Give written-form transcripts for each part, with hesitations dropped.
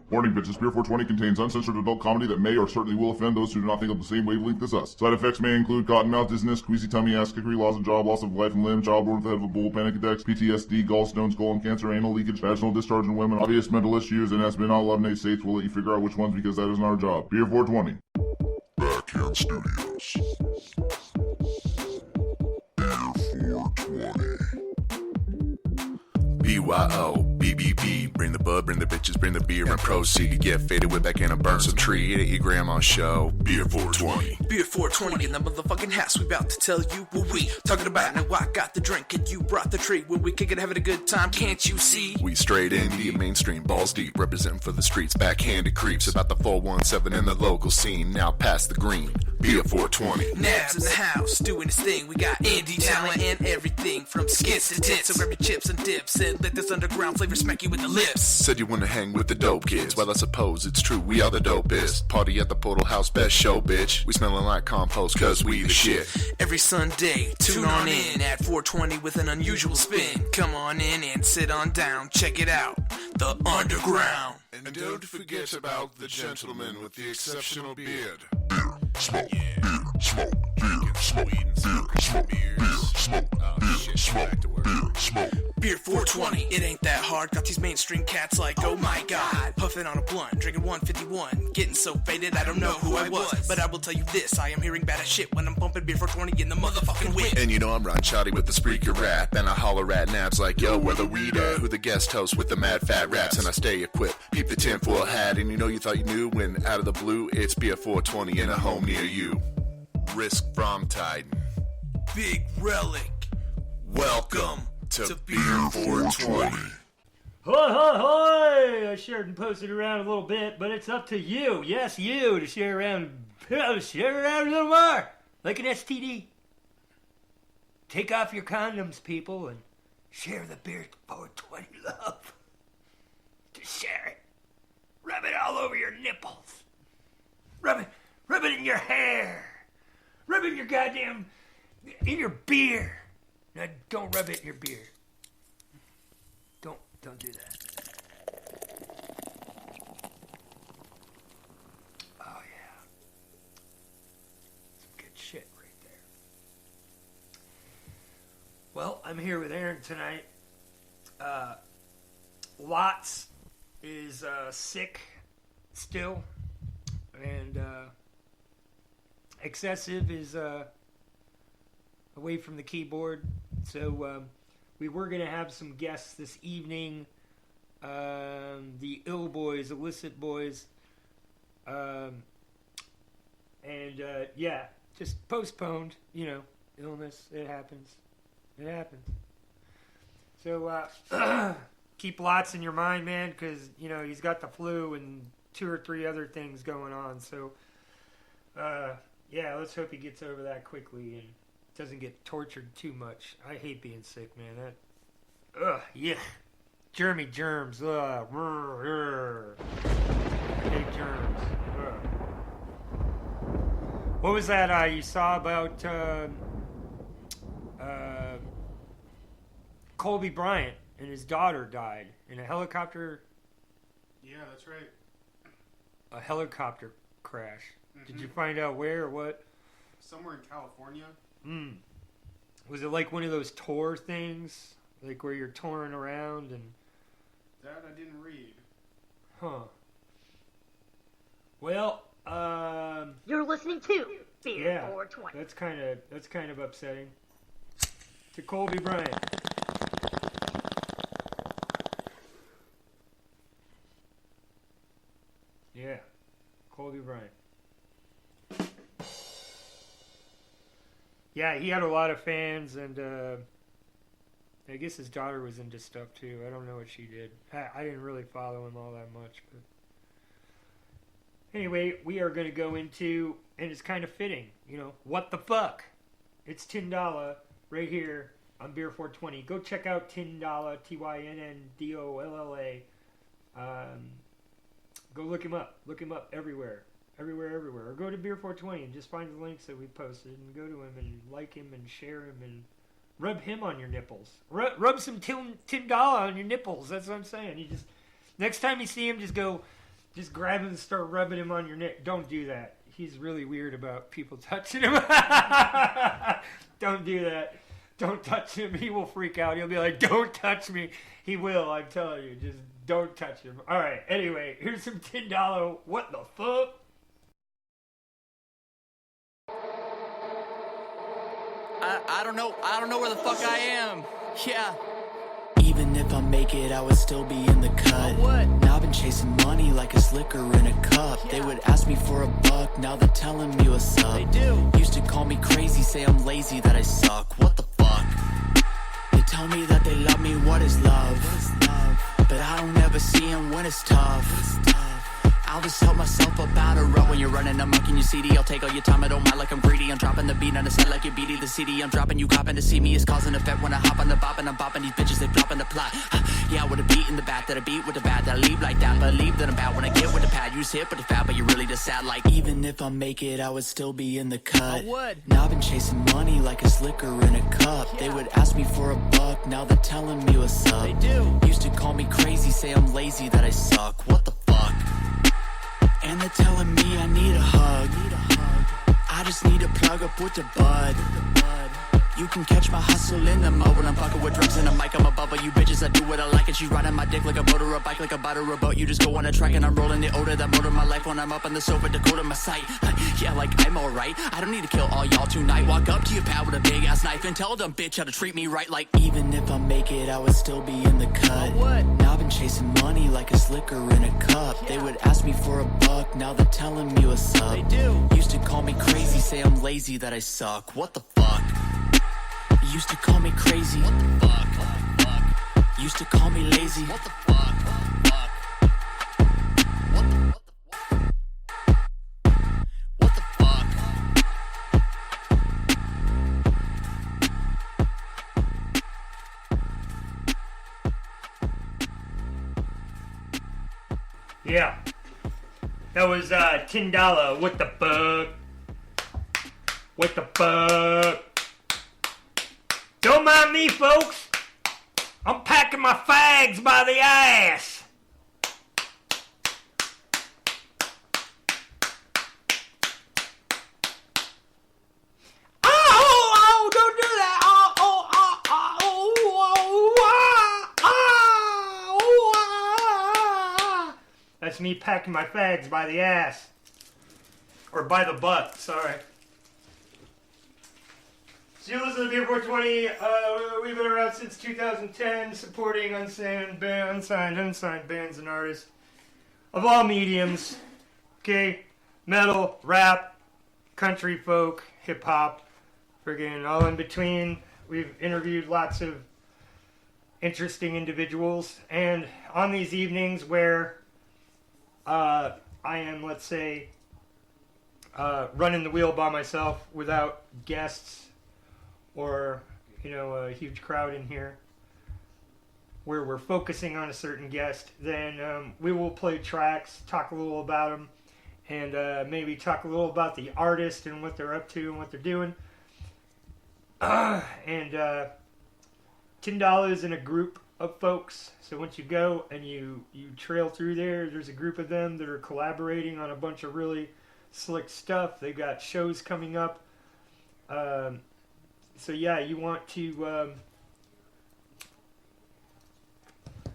Warning, bitches, Beer 420 contains uncensored adult comedy that may or certainly will offend those who do not think of the same wavelength as us. Side effects may include cottonmouth, dizziness, queasy tummy, ass kickery, loss of job, loss of life and limb, childborn with the head of a bull, panic attacks, PTSD, gallstones, colon cancer, anal leakage, vaginal discharge in women, obvious mental issues, and has been out 11 states. We'll let you figure out which ones because that isn't our job. Beer 420. Backhand Studios. Beer 420. BYO, BBB, bring the bud, bring the bitches, bring the beer, and proceed to get faded with back and burn some tree at your grandma's show. Beer 420. Beer 420 in the motherfucking house. We about to tell you what we talking about. Now I got the drink and you brought the tree. When we kick it, having a good time, can't you see? We straight indie, mainstream, balls deep, representing for the streets, backhanded creeps about the 417 and the local scene. Now past the green. Beer 420. Nabs in the house, doing his thing. We got indie talent and everything from skits to tits. So grab your chips and dips and let this underground flavor smack you with the lips. Said you wanna hang with the dope kids. Well, I suppose it's true, we are the dopest. Party at the Portal House, best show, bitch. We smelling like compost, cause we the shit. Every Sunday, tune on in at 420 with an unusual spin. Come on in and sit on down, check it out. The Underground. And don't forget about the gentleman with the exceptional beard. Smoke, Yeah. beer, smoke, beer, smoke, Weed and some beer, smoke, beers. beer, smoke, Oh, beer, shit, smoke, back to work. beer, smoke. Beer 420, it ain't that hard. Got these mainstream cats like, oh my god. Puffing on a blunt, drinking 151. Getting so faded, I don't know who I was. But I will tell you this, I am hearing bad as shit when I'm bumping Beer 420 in the motherfucking whip. And you know I'm Ron Chatty with the Spreaker rap. And I holler at nabs like, yo, where the weed at? Who the guest host with the mad fat raps? And I stay equipped, peep the tinfoil hat. And you know you thought you knew when out of the blue, it's Beer 420 in a home near you. Risk from Titan. Big Relic. Welcome to Beer 420. Hoy, hoy, hoy! I shared and posted around a little bit, but it's up to you, yes, you, to share around a little more, like an STD. Take off your condoms, people, and share the Beer 420 love. Just share it. Rub it all over your nipples. Rub it in your hair. Rub it in your goddamn, in your beer. Now, don't rub it in your beer. Don't do that. Oh, yeah. Some good shit right there. Well, I'm here with Aaron tonight. Lots is sick still. And Excessive is away from the keyboard. So we were going to have some guests this evening. The Ill Boys, Illicit Boys. Yeah, just postponed. You know, illness. It happens. It happens. So keep Lots in your mind, man, because, you know, he's got the flu and 2 or 3 other things going on. So, yeah, let's hope he gets over that quickly and doesn't get tortured too much. I hate being sick, man. Yeah. Germs. Hate germs. What was that you saw about Kobe Bryant and his daughter died in a helicopter? Yeah, that's right. A helicopter crash. Did you find out where or what? Somewhere in California. Was it like one of those tour things? Like where you're touring around and... That I didn't read. Huh. Well, You're listening to Beer yeah, 420. that's kind of upsetting. To Kobe Bryant. Yeah, Kobe Bryant. Yeah, he had a lot of fans, and I guess his daughter was into stuff too. I don't know what she did. I didn't really follow him all that much, but anyway, we are going to go into, and it's kind of fitting, you know, what the fuck? It's Tyndalla right here on Beer 420. Go check out Tyndalla, Tynndolla. Go look him up. Look him up everywhere. Everywhere. Or go to Beer 420 and just find the links that we posted and go to him and like him and share him and rub him on your nipples. Rub some Tyndalla on your nipples. That's what I'm saying. You just, next time you see him, just go, just grab him and start rubbing him on your neck. Don't do that. He's really weird about people touching him. Don't do that. Don't touch him. He will freak out. He'll be like, don't touch me. He will, I'm telling you. Just don't touch him. All right, anyway, here's some $10 what the fuck? I don't know where the fuck I am. Yeah. Even if I make it, I would still be in the cut. Now I've been chasing money like it's liquor in a cup. They would ask me for a buck, now they're telling me what's up. They do. Used to call me crazy, say I'm lazy, that I suck. What the fuck? They tell me that they love me, what is love? But I don't ever see them when it's tough. I'll just help myself up out of rut when you're running amok in your CD. I'll take all your time, I don't mind like I'm greedy. I'm dropping the beat on the set like you're beating the CD. I'm dropping you copping to see me. It's causing effect when I hop on the bop and I'm bopping these bitches, they flopping the plot. Yeah, with a beat in the back that I beat with the bad that I leave like that. Believe that I'm bad when I get with the pad. You just hit with the fat, but you're really just sad. Like even if I make it, I would still be in the cut. I would. Now I've been chasing money like it's liquor in a cup. Yeah. They would ask me for a buck, now they're telling me what's up. They do. Used to call me crazy, say I'm lazy, that I suck. What the fuck? And they're telling me I need a hug. I just need to plug up with the bud. You can catch my hustle in the mud when I'm fucking with drugs and a mic. I'm above you bitches, I do what I like. And she riding my dick like a boat or a bike, like a bite or a boat. You just go on a track and I'm rolling the odor that motor my life when I'm up on the sofa, Dakota my sight. Yeah, like I'm alright. I don't need to kill all y'all tonight. Walk up to your pal with a big ass knife and tell them bitch how to treat me right. Like even if I make it, I would still be in the cut. Now I've been chasing money like it's liquor in a cup. Yeah. They would ask me for a buck, now they're telling me what's up. They do. Used to call me crazy, say I'm lazy, that I suck. What the fuck? Used to call me crazy. What the fuck? What the fuck? Used to call me lazy. What the fuck? What the fuck? What the fuck? Yeah. That was $10. What the fuck? What the fuck? Don't mind me, folks. I'm packing my fags by the ass. Oh, don't do that. That's me packing my fags by the ass. Or by the butt, sorry. So you listen to Beer 420, we've been around since 2010, supporting unsigned bands and artists of all mediums, okay, metal, rap, country, folk, hip-hop, friggin' all in between. We've interviewed lots of interesting individuals, and on these evenings where I am, let's say, running the wheel by myself without guests, or, you know, a huge crowd in here, where we're focusing on a certain guest, then we will play tracks, talk a little about them, and maybe talk a little about the artist and what they're up to and what they're doing. And $10 in a group of folks. So once you go and you trail through there, there's a group of them that are collaborating on a bunch of really slick stuff. They've got shows coming up. So yeah, you want to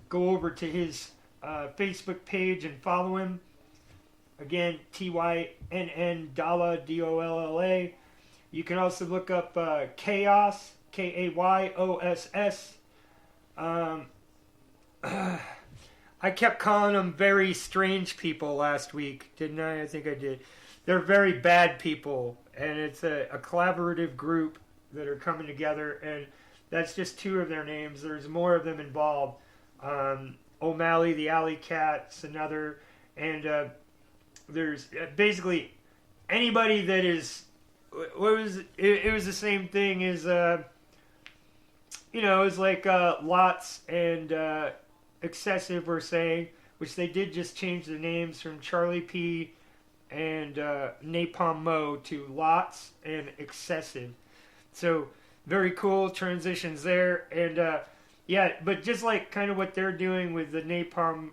go over to his Facebook page and follow him. Again, TYNN Dalla, DOLLA. You can also look up Chaos, KAYOSS. I kept calling them very strange people last week, didn't I? I think I did. They're very bad people, and it's a collaborative group that are coming together, and that's just two of their names. There's more of them involved. O'Malley, the Alley Cat's another, and there's basically anybody that is. It was the same thing as you know, it was like Lots and Excessive were saying, which they did just change the names from Charlie P and Napalm Mo to Lots and Excessive. So very cool transitions there, and yeah, but just like kind of what they're doing with the Napalm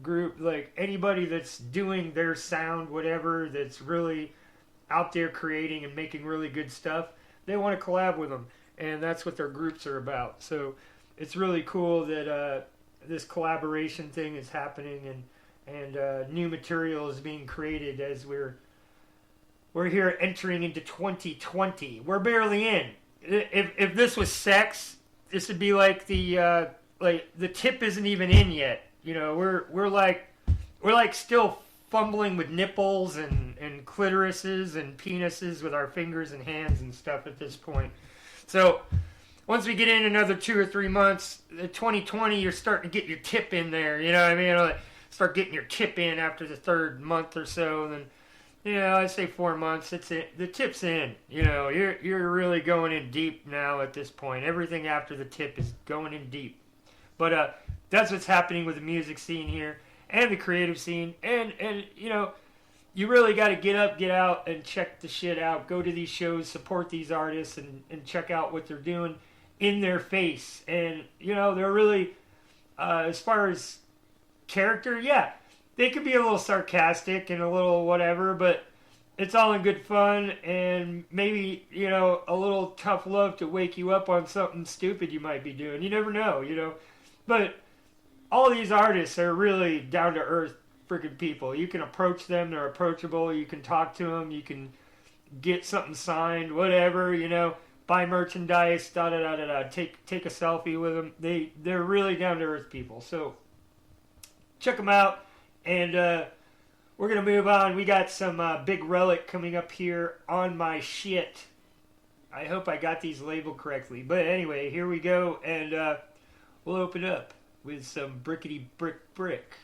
group, like anybody that's doing their sound, whatever, that's really out there creating and making really good stuff, they want to collab with them, and that's what their groups are about. So it's really cool that this collaboration thing is happening, and new material is being created as we're here entering into 2020. We're barely in. If this was sex, this would be like the tip isn't even in yet. We're like still fumbling with nipples and clitorises and penises with our fingers and hands and stuff at this point. So once we get in another 2 or 3 months, 2020, you're starting to get your tip in there. You know what I mean? Like, start getting your tip in after the 3rd month or so, and then I'd say 4 months. The tip's in. You're really going in deep now at this point. Everything after the tip is going in deep. But that's what's happening with the music scene here and the creative scene. And you really got to get up, get out, and check the shit out. Go to these shows, support these artists, and check out what they're doing in their face. And, they're really, as far as character, yeah, they could be a little sarcastic and a little whatever, but it's all in good fun, and maybe, a little tough love to wake you up on something stupid you might be doing. You never know, But all these artists are really down-to-earth freaking people. You can approach them. They're approachable. You can talk to them. You can get something signed, whatever, buy merchandise, da-da-da-da-da. Take a selfie with them. They're really down-to-earth people. So check them out, and we're going to move on. We got some Big Relic coming up here on my shit. I hope I got these labeled correctly. But anyway, here we go, and we'll open up with some brickety brick brick.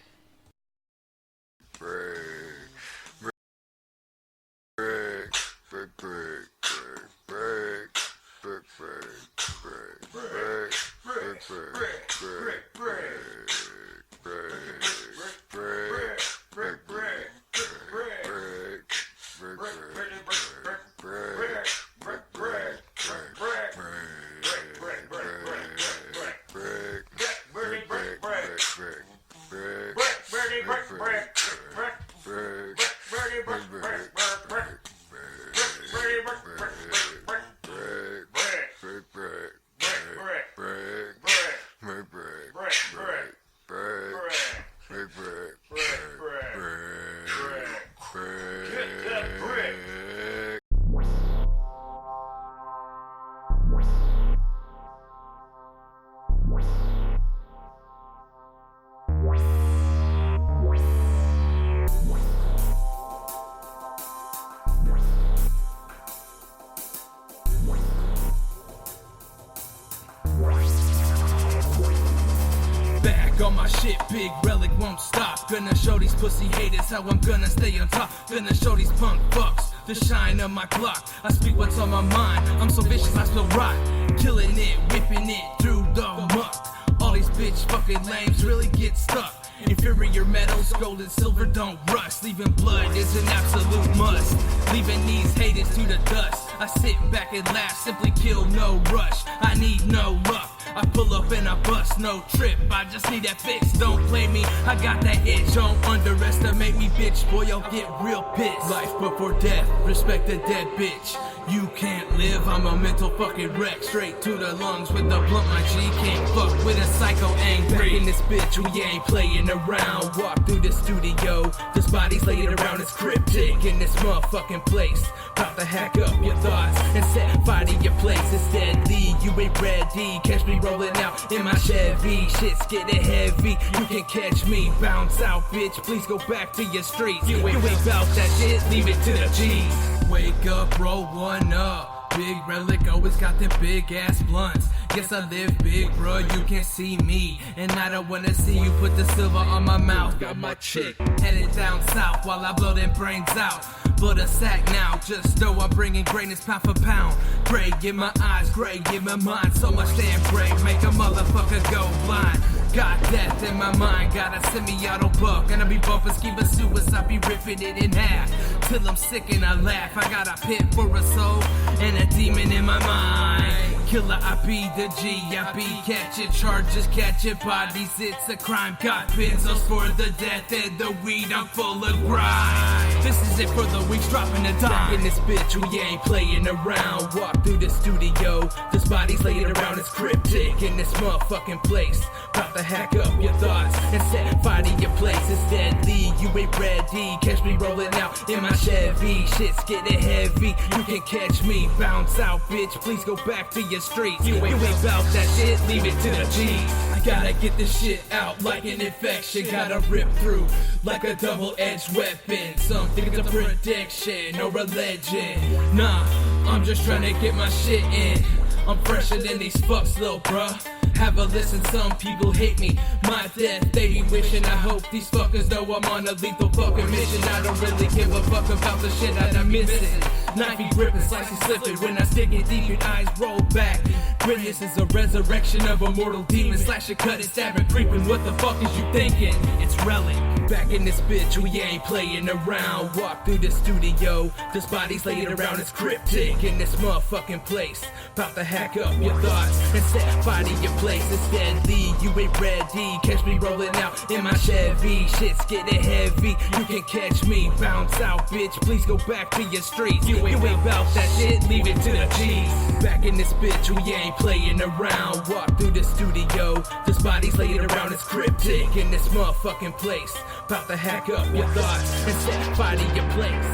On my shit, Big Relic won't stop. Gonna show these pussy haters how I'm gonna stay on top. Gonna show these punk fucks the shine of my Glock. I speak what's on my mind. I'm so vicious, I still rock. Killing it, whipping it through the muck. All these bitch fucking lames really get stuck. Inferior metals, gold and silver don't rust. Leaving blood is an absolute must. Leaving these haters to the dust. I sit back and laugh, simply kill, no rush. I need no luck. I pull up and I bust, no trip. I just need that fix, don't play me. I got that itch, don't underestimate me, bitch. Boy, I'll get real pissed. Life before death, respect the dead bitch. You can't live, I'm a mental fucking wreck. Straight to the lungs with the blunt, my G. Can't fuck with a psycho angry. Back in this bitch, we ain't playing around. Walk through the studio, this body's laying around, it's cryptic in this motherfucking place. About to hack up your thoughts and set fire to your place. It's deadly, you ain't ready. Catch me rolling out in my Chevy. Shit's getting heavy, you can catch me. Bounce out, bitch, please go back to your streets. You ain't about that shit, leave it to the G's. Wake up, roll one up. Big Relic always got them big ass blunts. Guess I live big, bro, you can't see me. And I don't wanna see you put the silver on my mouth. Got my chick headed down south while I blow them brains out. but a sack now. Just know I'm bringing greatness pound for pound. Gray in my eyes, gray in my mind. So much damn gray, make a motherfucker go blind. Got death in my mind, got a semi-auto buck. And I be bumping, scheming suicide, be ripping it in half. Till I'm sick and I laugh. I got a pit for a soul and a demon in my mind. Killer, I be the G, I be catching charges, catching bodies, it's a crime. Got pencils for the death and the weed, I'm full of grind. This is it for the weeks, dropping a dime. In this bitch, we ain't playing around. Walk through the studio, this body's laying around, it's cryptic in this motherfucking place. About to hack up your thoughts and set fire to your place. It's deadly, you ain't ready. Catch me rolling out in my Chevy. Shit's getting heavy, you can catch me. Bounce out, bitch, please go back to your streets. You ain't about that shit, leave it to the G's. I gotta get this shit out like an infection. Gotta rip through like a double-edged weapon. Some think it's a prediction or a legend. Nah, I'm just trying to get my shit in. I'm fresher than these fucks, little bruh. Have a listen, some people hate me. My death, they be wishing. I hope these fuckers know I'm on a lethal fucking mission. I don't really give a fuck about the shit that I'm missing. Knifey gripping, slicing, slipping. When I stick it deep, your eyes roll back. Greatness is a resurrection of a mortal demon. Slashing, cutting, stabbing, creeping. What the fuck is you thinking? It's Relic. Back in this bitch, we ain't playing around. Walk through the studio, this body's laying around, it's cryptic in this motherfucking place. About to hack up your thoughts and set fire to your place. It's deadly, you ain't ready. Catch me rolling out in my Chevy. Shit's getting heavy, you can catch me. Bounce out, bitch, please go back to your streets. You ain't about that shit, leave it to the G's. Back in this bitch, we ain't playing around. Walk through the studio, this body's laying around, it's cryptic in this motherfucking place. About to hack up your thoughts and set fire to your place.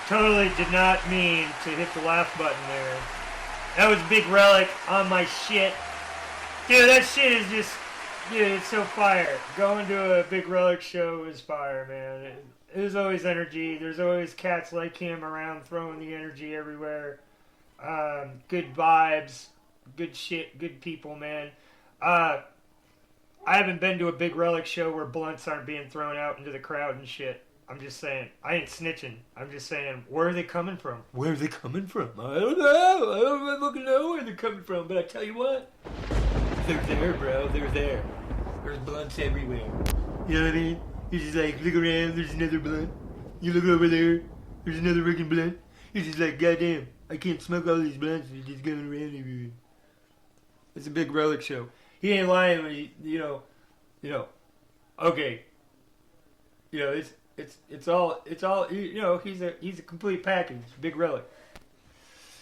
Totally did not mean to hit the laugh button there. That was Big Relic on my shit. Dude, that shit is just... Dude, it's so fire. Going to a Big Relic show is fire, man. There's always energy. There's always cats like him around throwing the energy everywhere. Good vibes. Good shit. Good people, man. I haven't been to a Big Relic show where blunts aren't being thrown out into the crowd and shit. I'm just saying. I ain't snitching. I'm just saying, where are they coming from? Where are they coming from? I don't know. I don't fucking know where they're coming from. But I tell you what. They're there, bro. They're there. There's blunts everywhere. You know what I mean? You're just like, look around, there's another blunt. You look over there, there's another freaking blunt. You're just like, goddamn, I can't smoke all these blunts. They're just going around everywhere. It's a Big Relic show. He ain't lying when he, you know, okay. You know, it's all, you know, he's a complete package, Big Relic.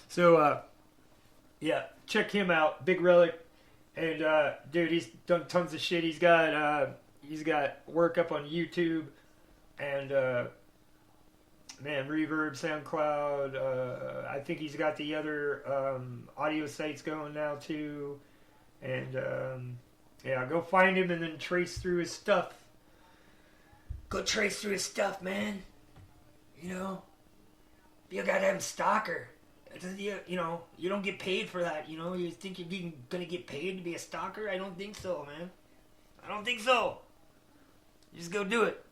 So, yeah, check him out, Big Relic. And, dude, he's done tons of shit. He's got work up on YouTube and, man, Reverb, SoundCloud. I think he's got the other, audio sites going now, too. And, yeah, go find him and then trace through his stuff. Go trace through his stuff, man. You know? Be a goddamn stalker. You know, you don't get paid for that, you know? You think you're gonna get paid to be a stalker? I don't think so, man. I don't think so. Just go do it.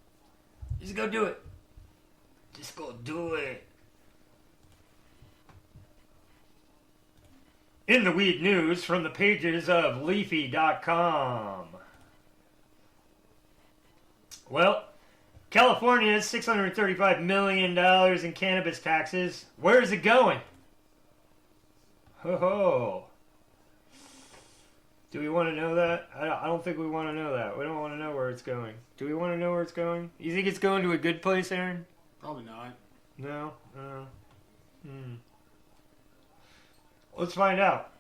Just go do it. Just go do it. In the weed news from the pages of Leafy.com. Well, California's $635 million in cannabis taxes. Where is it going? Ho-ho. Do we want to know that? I don't think we want to know that. We don't want to know where it's going. Do we want to know where it's going? You think it's going to a good place, Aaron? Probably not. No? Let's find out.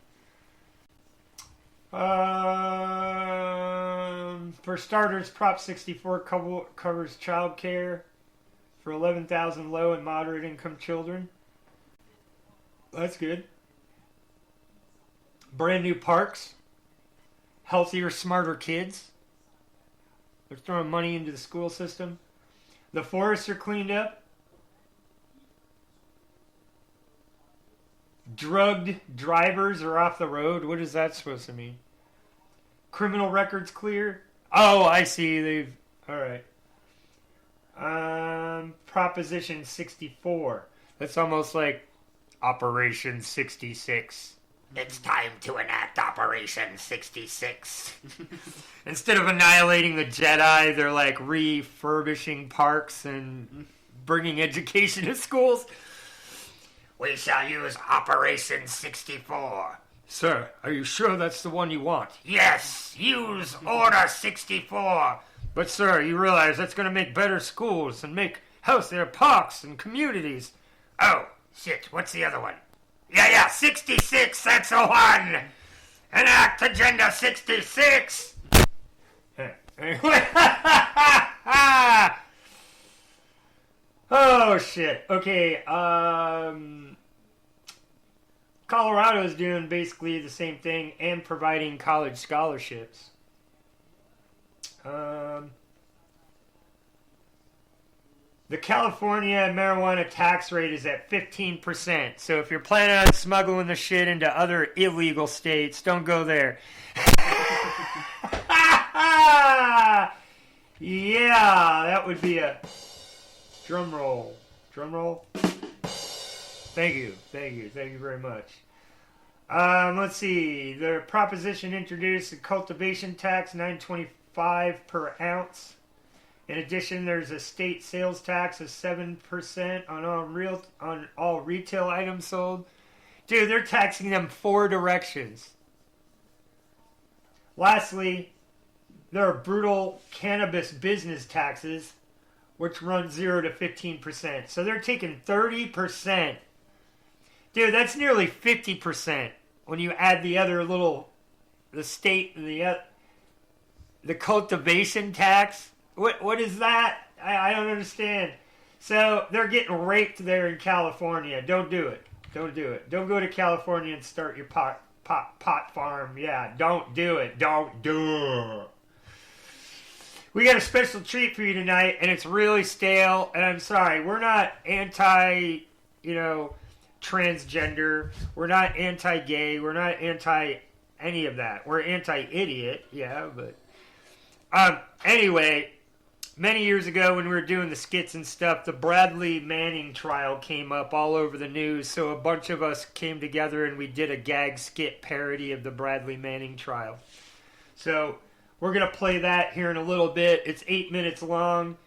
For starters, Prop 64 covers child care for 11,000 low and moderate income children. That's good. Brand new parks. Healthier, smarter kids. They're throwing money into the school system. The forests are cleaned up. drugged drivers are off the road. What is that supposed to mean? Criminal records clear? Oh, I see. All right. Proposition 64. That's almost like Operation 66. It's time to enact Operation 66. Instead of annihilating the Jedi, they're like refurbishing parks and bringing education to schools. We shall use Operation 64. Sir, are you sure that's the one you want? Yes, use Order 64. But sir, you realize that's going to make better schools and make healthier parks and communities. Oh, shit, what's the other one? Yeah, 66, that's the one! Enact Agenda 66! Oh, shit. Okay, Colorado is doing basically the same thing and providing college scholarships. The California marijuana tax rate is at 15%. So if you're planning on smuggling the shit into other illegal states, don't go there. Yeah, that would be a drum roll. Drum roll. Thank you very much. Let's see. The proposition introduced a cultivation tax, $9.25 per ounce. In addition, there's a state sales tax of 7% on all retail items sold. Dude, they're taxing them 4 directions. Lastly, there are brutal cannabis business taxes, which run 0 to 15%. So they're taking 30%. Dude, that's nearly 50% when you add the other the state, the cultivation tax. What is that? I don't understand. So they're getting raped there in California. Don't do it. Don't do it. Don't go to California and start your pot farm. Yeah, don't do it. Don't do it. We got a special treat for you tonight, and it's really stale. And I'm sorry, we're not anti, transgender. We're not anti-gay. We're not anti any of that. We're anti-idiot. Yeah, but anyway. Many years ago when we were doing the skits and stuff, the Bradley Manning trial came up all over the news, so a bunch of us came together and we did a gag skit parody of the Bradley Manning trial. So we're going to play that here in a little bit. It's 8 minutes long.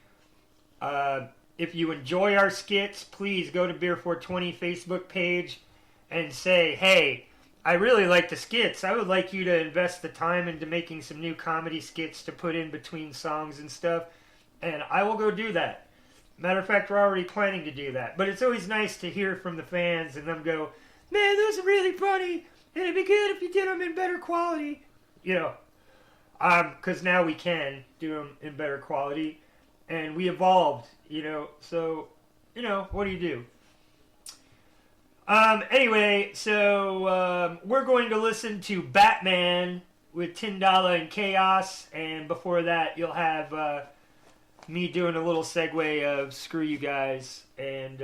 If you enjoy our skits, please go to Beer 420 Facebook page and say, hey, I really like the skits. I would like you to invest the time into making some new comedy skits to put in between songs and stuff. And I will go do that. Matter of fact, we're already planning to do that. But it's always nice to hear from the fans and them go, man, those are really funny. And it'd be good if you did them in better quality. Because now we can do them in better quality. And we evolved, So, what do you do? Anyway, so we're going to listen to Batman with Tyndala and Chaos. And before that, you'll have... me doing a little segue of Screw You Guys, and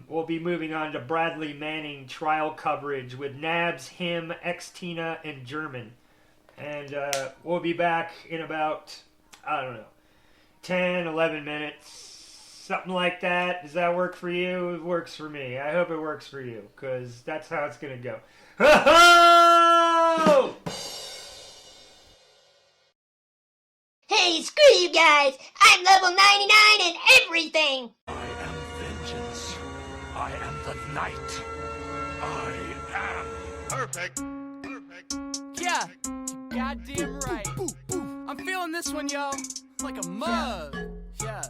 we'll be moving on to Bradley Manning trial coverage with Nabs, him, X-Tina, and German. And we'll be back in about, 10, 11 minutes, something like that. Does that work for you? It works for me. I hope it works for you, because that's how it's going to go. Ho-ho! Hey, screw you guys! I'm level 99 and everything! I am vengeance. I am the knight. I am Perfect. Yeah, goddamn right. I'm feeling this one, yo. Like a mug. Yeah.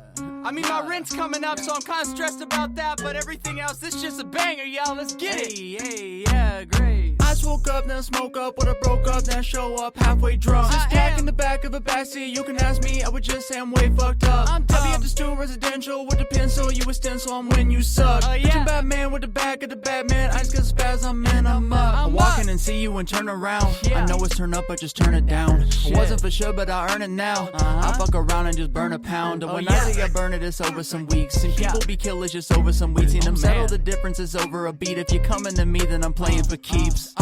I mean, my rent's coming up, so I'm kind of stressed about that, but everything else, this just a banger, y'all. Let's get it. Hey, yeah, great. I just woke up, now smoke up, what I broke up, now show up halfway drunk. Just jack in the back of a backseat, you can ask me, I would just say I'm way fucked up. I'll be at the stool residential with a pencil, you a stencil, I'm when you suck. Bitchin' Batman with the back of the Batman. I just got spaz, I'm in, I'm up. I walk in and see you and turn around. I know it's turn up, but just turn it down. I wasn't for sure, but I earn it now. I fuck around and just burn a pound. When I say I burn it, it's over some weeks. And people be killers just over some weeks. See them settle, the difference is over a beat. If you're coming to me, then I'm playing for keeps.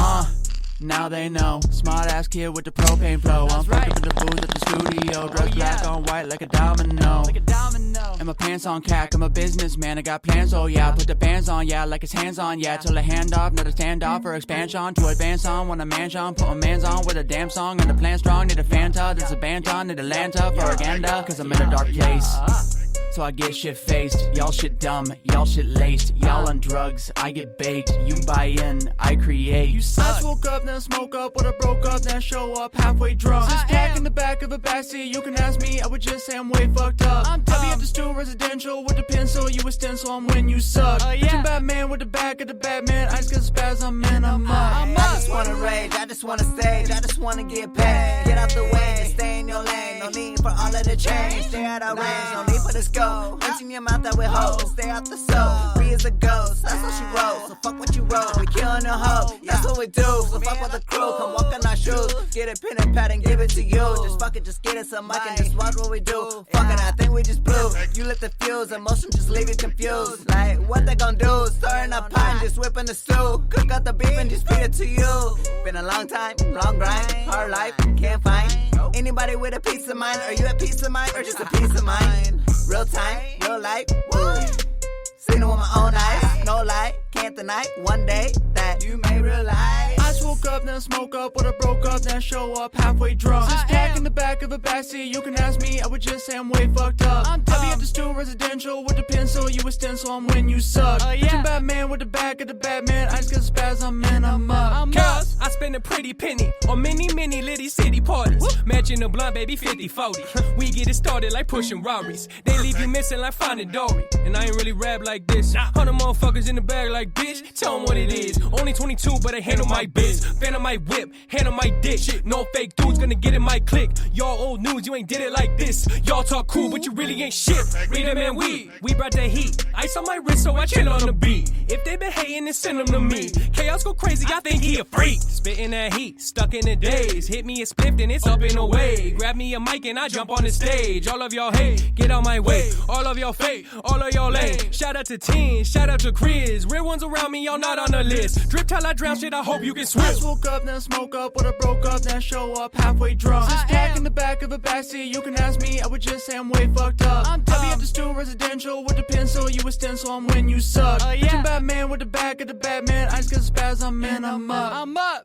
Now they know. Smart ass kid with the propane flow. I'm fucking with the booze at the studio. Dressed black on white like a domino. And my pants on cack. I'm a businessman. I got plans, oh yeah. Put the bands on, yeah, like it's hands on, yeah. Till a hand off, not a stand off or expansion. To advance on when a man's on. Put my mans on with a damn song. And the plan strong. Need a Fanta. There's a Banton. Need a Lanta for a Ganda. Cause I'm in a dark place. So I get shit faced, y'all shit dumb, y'all shit laced, y'all on drugs, I get baked, you buy in, I create. You suck. I just woke up, then smoke up, what I broke up, then show up halfway drunk. Just pack in the back of a backseat, you can ask me, I would just say I'm way fucked up. I be at the stool residential with the pencil, you a stencil, I'm when you suck. Bitchin' Batman with the back of the Batman, I just got spaz, I'm in, I'm up. I just wanna rage, I just wanna stage, I just wanna get paid. Get out the way and stay in your lane, no need for all of the change. Stay out of range, no need for the scope. Empty your mouth out with hoes, stay out the soul. Free as a ghost, that's what she wrote. So fuck what you wrote, we killin' a hoe. That's what we do, so fuck with the crew. Come walk in our shoes, get a pen and pad and give it to you. Just fuck it, just get it some mic and just watch what we do. Fuck it, I think we just blew. You lit the fuse, emotion just leave you confused. Like, what they gon' do? Stirring up pine, just whipping the stew. Cook out the beef and just feed it to you. Been a long time, long grind, hard life, can't find anybody with a peace of mind. Are you at peace of mind or just a piece of mind? Real time, real life, woo. Seen it with my own eyes, no lie, can't deny one day that you may realize. I just woke up, then smoke up, what I broke up, then show up halfway drunk. Just pack in the back of a backseat, you can ask me, I would just say I'm way fucked up. I be at the stool residential with the pencil, you a stencil, I'm when you suck. Bitchin' Batman with the back of the Batman, I just got spaz, I'm in, I'm up. Cause I spend a pretty penny on many litty city parties. Matching the blunt, baby, 50-40. We get it started like pushing Rarries. They leave you missing like Finding Dory. And I ain't really rap like this. 100 motherfuckers in the bag like, bitch, tell them what it is. Only 22, but I handle my biz. Fan of my whip, handle my dick. No fake dudes gonna get in my clique. Y'all old news, you ain't did it like this. Y'all talk cool, but you really ain't shit. Read them and we brought that heat. Ice on my wrist, so I chill on the beat. If they been hating, then send them to me. Chaos go crazy, I think he a freak. Spitting that heat, stuck in the days. Hit me a spliff, then it's up and away. Grab me a mic and I jump on the stage. All of y'all hate, get out my way. All of y'all fake, all of y'all lame. Shout out to 10, shout out to Chris. Real ones around me, y'all not on the list. Drip till I drown shit, I hope you can swim. I just woke up, then smoke up, what I broke up, then show up halfway drunk. Just pack in the back of a backseat, you can ask me, I would just say I'm way fucked up. I be at the stool residential with the pencil, you a stencil, I'm when you suck. Bitchin' Batman with the back of the Batman, I just got spaz, I'm in, I'm up. I'm up.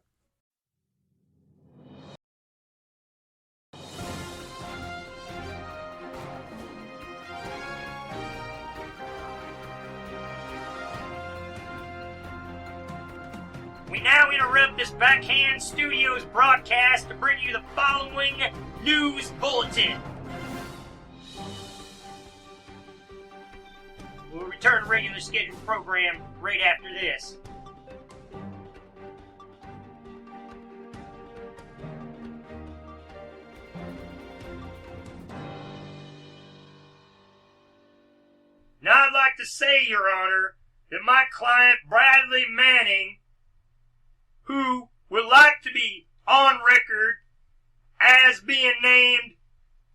We now interrupt this Backhand Studios broadcast to bring you the following news bulletin. We'll return to regular scheduled program right after this. Now I'd like to say, Your Honor, that my client Bradley Manning, who would like to be on record as being named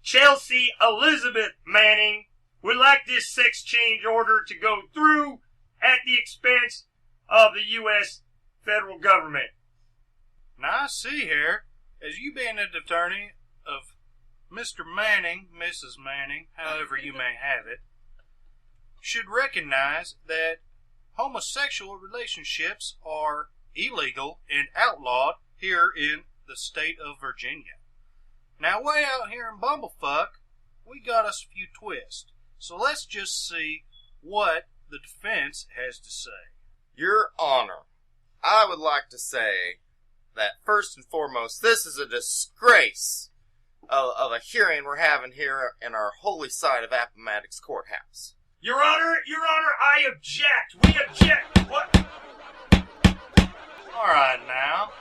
Chelsea Elizabeth Manning, would like this sex change order to go through at the expense of the U.S. federal government. Now I see here, as you being an attorney of Mr. Manning, Mrs. Manning, however you may have it, should recognize that homosexual relationships are illegal and outlawed here in the state of Virginia. Now, way out here in Bumblefuck, we got us a few twists. So let's just see what the defense has to say. Your Honor, I would like to say that first and foremost, this is a disgrace of a hearing we're having here in our holy site of Appomattox Courthouse. Your Honor, I object. We object. What? All right, now,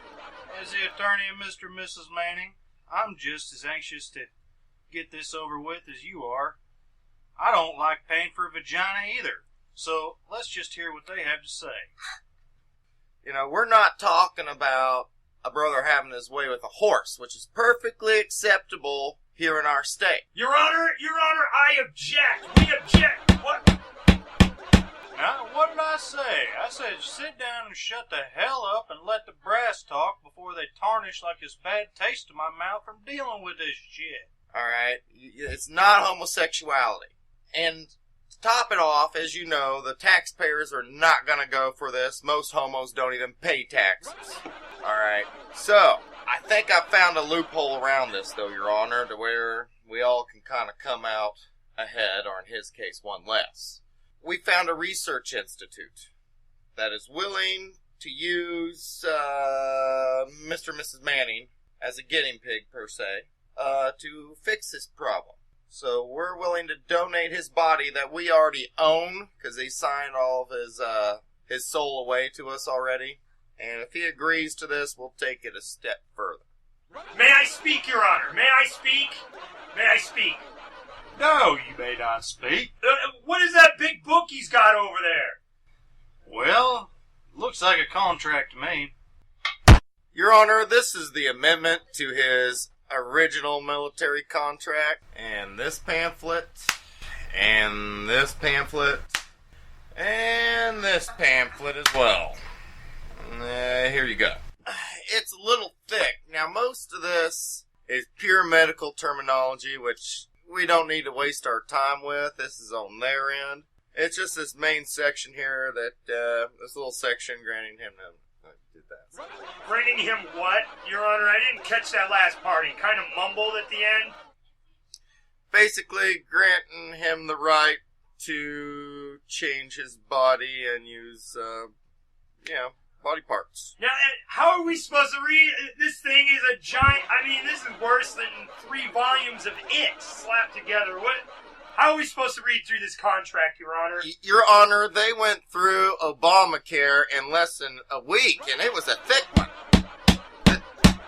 as the attorney of Mr. and Mrs. Manning, I'm just as anxious to get this over with as you are. I don't like paying for a vagina either. So let's just hear what they have to say. You know, we're not talking about a brother having his way with a horse, which is perfectly acceptable here in our state. Your Honor, I object. We object. What? Now, what did I say? I said sit down and shut the hell up and let the brass talk before they tarnish like this bad taste in my mouth from dealing with this shit. Alright? It's not homosexuality. And to top it off, as you know, the taxpayers are not gonna go for this. Most homos don't even pay taxes. Alright? So, I think I found a loophole around this, though, Your Honor, to where we all can kind of come out ahead, or in his case, one less. We found a research institute that is willing to use Mr. and Mrs. Manning as a guinea pig, per se, to fix this problem. So we're willing to donate his body that we already own, because he signed all of his soul away to us already. And if he agrees to this, we'll take it a step further. May I speak, Your Honor? May I speak? May I speak? No, you may not speak. What is that big book he's got over there? Well, looks like a contract to me. Your Honor, this is the amendment to his original military contract. And this pamphlet, and this pamphlet, and this pamphlet as well. Here you go. It's a little thick. Now, most of this is pure medical terminology, which we don't need to waste our time with. This is on their end. It's just this main section here that, this little section granting him I did that. Granting him what, Your Honor? I didn't catch that last part. He kind of mumbled at the end. Basically, granting him the right to change his body and use, body parts. Now, how are we supposed to read? This thing is a giant... I mean, this is worse than 3 volumes of It slapped together. What? How are we supposed to read through this contract, Your Honor? Your Honor, they went through Obamacare in less than a week, and it was a thick one.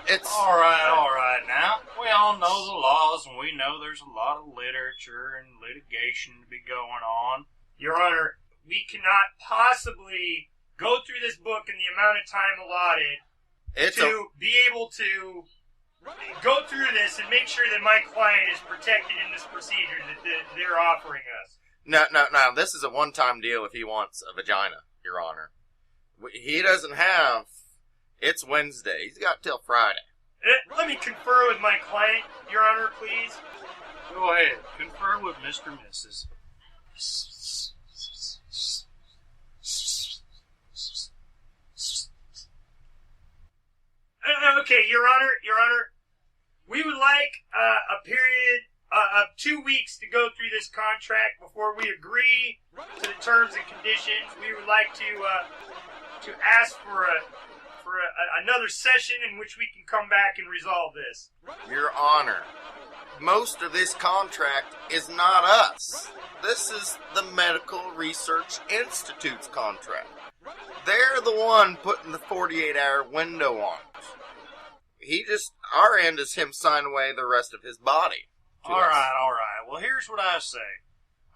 It's... All right now. We all know the laws, and we know there's a lot of literature and litigation to be going on. Your Honor, we cannot possibly go through this book in the amount of time allotted be able to go through this and make sure that my client is protected in this procedure that they're offering us. No. This is a one-time deal if he wants a vagina, Your Honor. He doesn't have... It's Wednesday. He's got till Friday. Let me confer with my client, Your Honor, please. Go ahead. Confer with Mr. and Mrs. Okay, Your Honor, we would like a period of 2 weeks to go through this contract before we agree to the terms and conditions. We would like to ask for another session in which we can come back and resolve this. Your Honor, most of this contract is not us. This is the Medical Research Institute's contract. They're the one putting the 48-hour window on it. Our end is him sign away the rest of his body. All right. Well, here's what I say.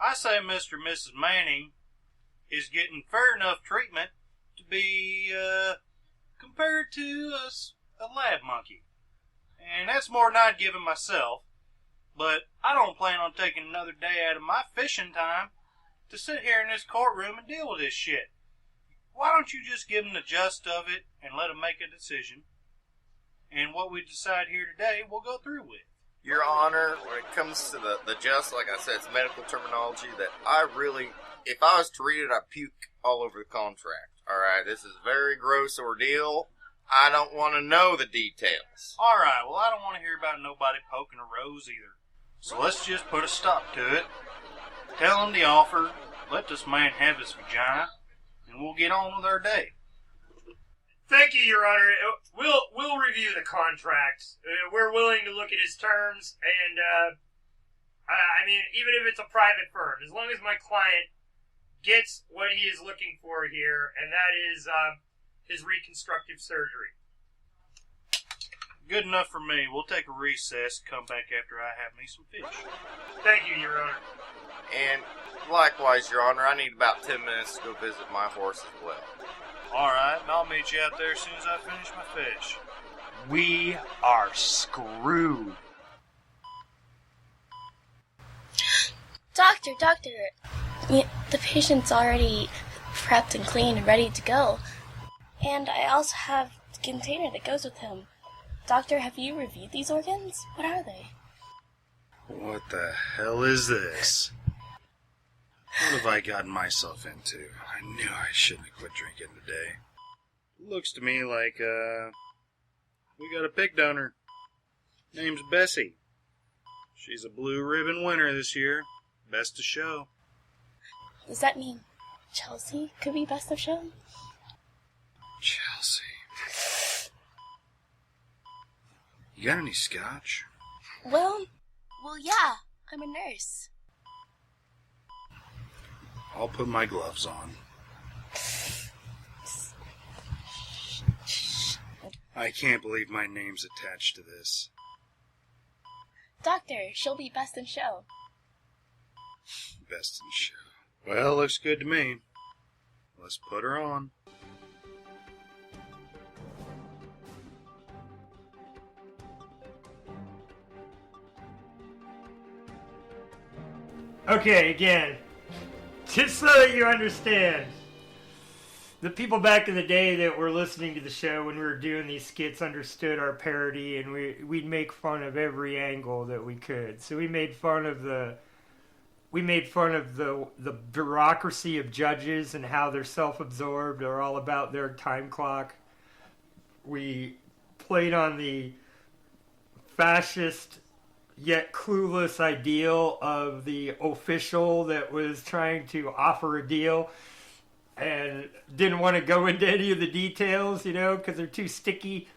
I say Mr. and Mrs. Manning is getting fair enough treatment to be compared to a lab monkey. And that's more than I'd give him myself. But I don't plan on taking another day out of my fishing time to sit here in this courtroom and deal with this shit. Why don't you just give him the gist of it and let him make a decision? And what we decide here today, we'll go through with. Your Honor, when it comes to the just, like I said, it's medical terminology that if I was to read it, I'd puke all over the contract. Alright, this is a very gross ordeal. I don't want to know the details. Alright, well, I don't want to hear about nobody poking a rose either. So let's just put a stop to it. Tell him the offer, let this man have his vagina, and we'll get on with our day. Thank you, Your Honor. We'll review the contract. We're willing to look at his terms, and I mean, even if it's a private firm, as long as my client gets what he is looking for here, and that is his reconstructive surgery. good enough for me. We'll take a recess and come back after I have me some fish. Thank you, Your Honor. And likewise, Your Honor, I need about 10 minutes to go visit my horse as well. Alright, and I'll meet you out there as soon as I finish my fish. We are screwed. Doctor, the patient's already prepped and clean and ready to go. And I also have the container that goes with him. Doctor, have you reviewed these organs? What are they? What the hell is this? What have I gotten myself into? I knew I shouldn't have quit drinking today. Looks to me like, we got a pig donor. Name's Bessie. She's a blue ribbon winner this year. Best of show. Does that mean Chelsea could be best of show? Chelsea. You got any scotch? Well, yeah. I'm a nurse. I'll put my gloves on. I can't believe my name's attached to this. Doctor, she'll be best in show. Best in show. Well, looks good to me. Let's put her on. Okay, again, just so that you understand, the people back in the day that were listening to the show when we were doing these skits understood our parody, and we'd make fun of every angle that we could. So we made fun of the bureaucracy of judges and how they're self-absorbed, they're all about their time clock. We played on the fascist yet clueless ideal of the official that was trying to offer a deal and didn't want to go into any of the details, because they're too sticky.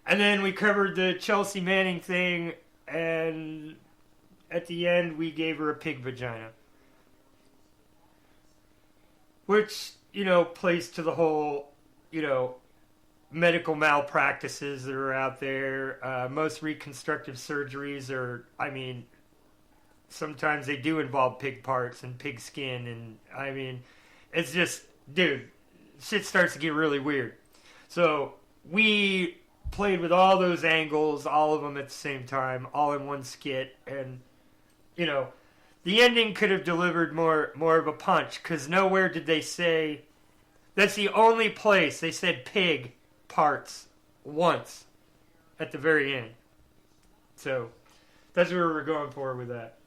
And then we covered the Chelsea Manning thing, and at the end we gave her a pig vagina. Which, plays to the whole, medical malpractices that are out there. Most reconstructive surgeries are, sometimes they do involve pig parts and pig skin, and it's just, dude, shit starts to get really weird. So we played with all those angles, all of them at the same time, all in one skit, and the ending could have delivered more of a punch, because nowhere did they say, that's the only place they said pig parts once at the very end. So that's what we were going for with that.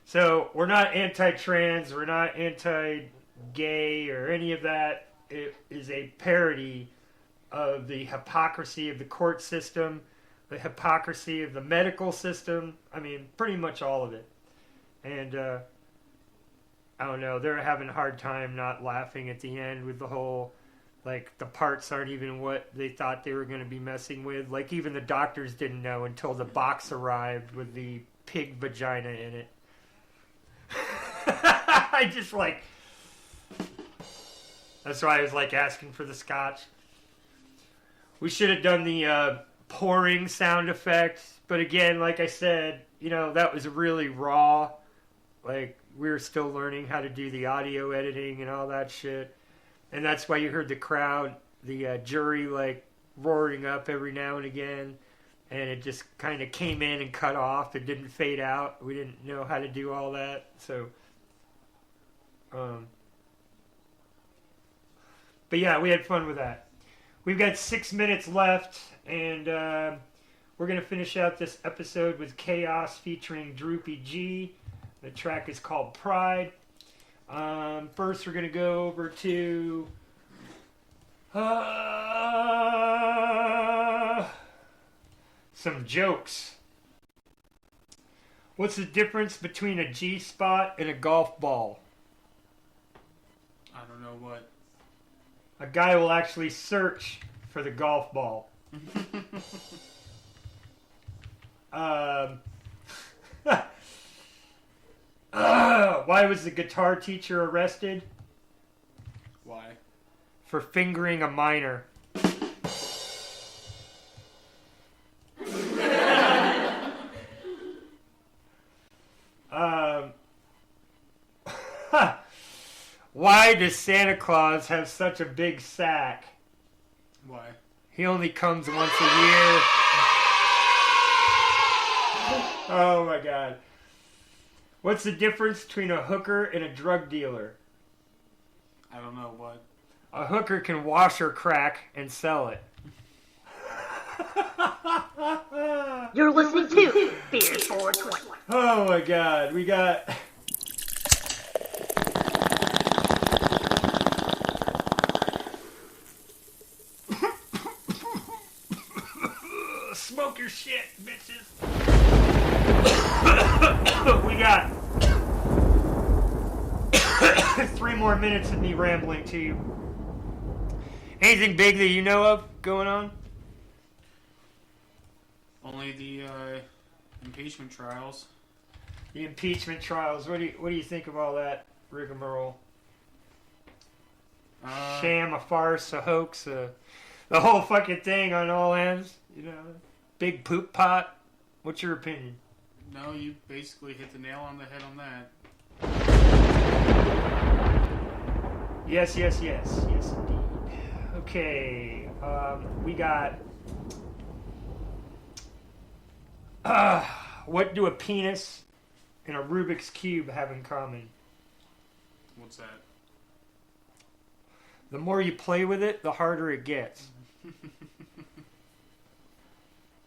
So we're not anti-trans, we're not anti-gay or any of that. It is a parody of the hypocrisy of the court system, the hypocrisy of the medical system. Pretty much all of it. And I don't know, they're having a hard time not laughing at the end with the whole, the parts aren't even what they thought they were going to be messing with. Even the doctors didn't know until the box arrived with the pig vagina in it. I just, that's why I was, asking for the scotch. We should have done the pouring sound effect. But again, like I said, that was really raw. We were still learning how to do the audio editing and all that shit. And that's why you heard the crowd, the jury, roaring up every now and again. And it just kind of came in and cut off. It didn't fade out. We didn't know how to do all that. So, but yeah, we had fun with that. We've got 6 minutes left. And we're going to finish out this episode with Chaos featuring Droopy G. The track is called Pride. First, we're going to go over to some jokes. What's the difference between a G-spot and a golf ball? I don't know what. A guy will actually search for the golf ball. Why was the guitar teacher arrested? Why? For fingering a minor. Why does Santa Claus have such a big sack? Why? He only comes once a year. Oh my god. What's the difference between a hooker and a drug dealer? I don't know what. A hooker can wash her crack and sell it. You're listening to Beer 420. Oh my god, we got... Smoke your shit, bitches. We got 3 more minutes of me rambling to you. Anything big that you know of going on? Only the impeachment trials. The impeachment trials. What do you think of all that rigmarole? Sham, a farce, a hoax, the whole fucking thing on all ends. You know, big poop pot. What's your opinion? No, you basically hit the nail on the head on that. Yes, indeed. Okay, we got... what do a penis and a Rubik's Cube have in common? What's that? The more you play with it, the harder it gets.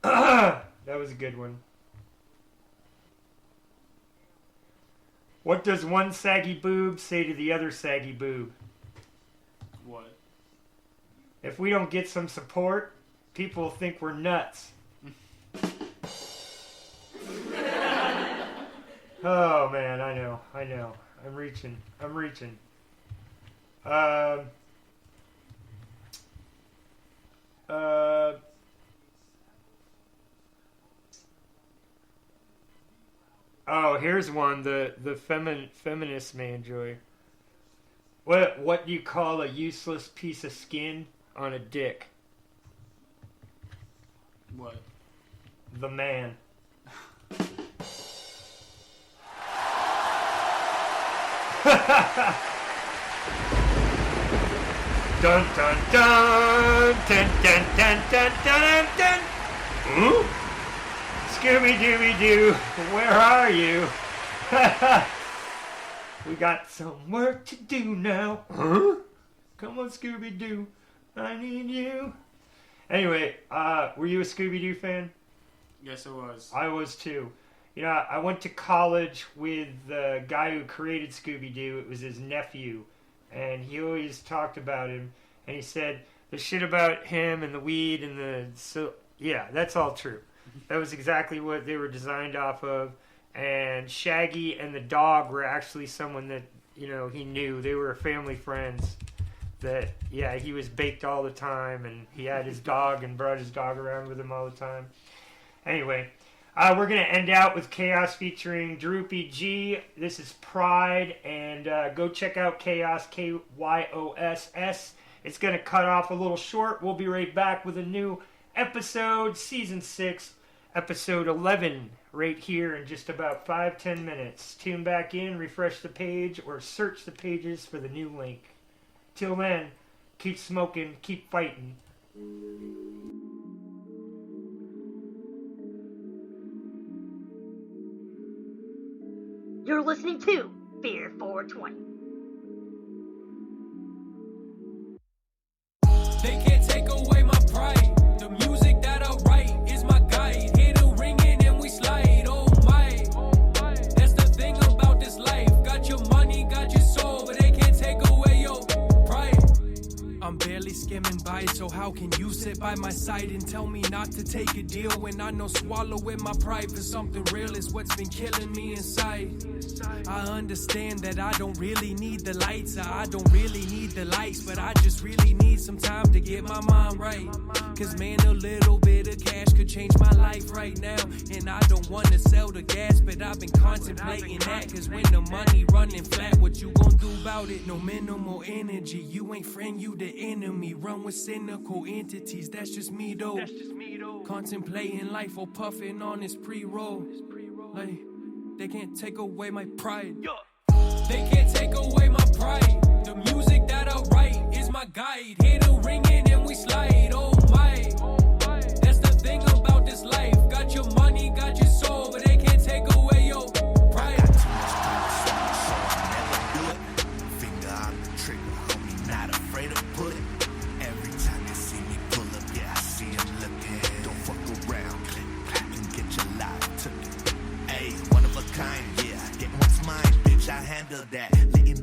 That was a good one. What does one saggy boob say to the other saggy boob? What? If we don't get some support, people will think we're nuts. Oh man, I know. I'm reaching. Oh, here's one the feminists may enjoy. What do you call a useless piece of skin on a dick? What? The man. Dun dun dun dun dun dun dun dun dun. Ooh. Scooby Dooby Doo, where are you? We got some work to do now. Huh? Come on, Scooby Doo, I need you. Anyway, were you a Scooby Doo fan? Yes, I was. I was too. You know, I went to college with the guy who created Scooby Doo. It was his nephew, and he always talked about him. And he said the shit about him and the weed and yeah, that's all true. That was exactly what they were designed off of. And Shaggy and the dog were actually someone that, you know, he knew. They were family friends. That, yeah, he was baked all the time, and he had his dog and brought his dog around with him all the time. Anyway, we're going to end out with Chaos featuring Droopy G. This is Pride, and go check out Chaos, K-Y-O-S-S. It's going to cut off a little short. We'll be right back with a new episode, Season 6, Episode 11, right here in just about 5-10 minutes. Tune back in, refresh the page, or search the pages for the new link. Till then, keep smoking, keep fighting. You're listening to Beer 420. They can't take away my pride. The music that I write is my guide. Hit a ringing and we slide. Oh my, that's the thing about this life. Got your money, got your soul, but they can't take away your pride. I'm barely skimming by, so how can you sit by my side and tell me not to take a deal when I know swallowing my pride for something real is what's been killing me inside. I understand that I don't really need the lights, I don't really need the lights, but I just really need some time to get my mind right. Cause man, a little bit of cash could change my life right now. And I don't wanna sell the gas, but I've been contemplating that. Cause when the money running flat, what you gon' do about it? No minimal energy, you ain't friend, you the enemy. Run with cynical entities, that's just me though. Contemplating life or puffing on this pre-roll. Like, they can't take away my pride. They can't take away my pride.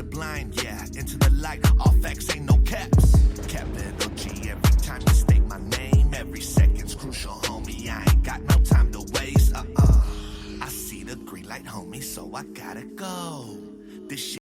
the blind, yeah, into the light. All facts ain't no caps. Capital G every time you state my name. Every second's crucial, homie. I ain't got no time to waste. I see the green light, homie, so I gotta go. This shit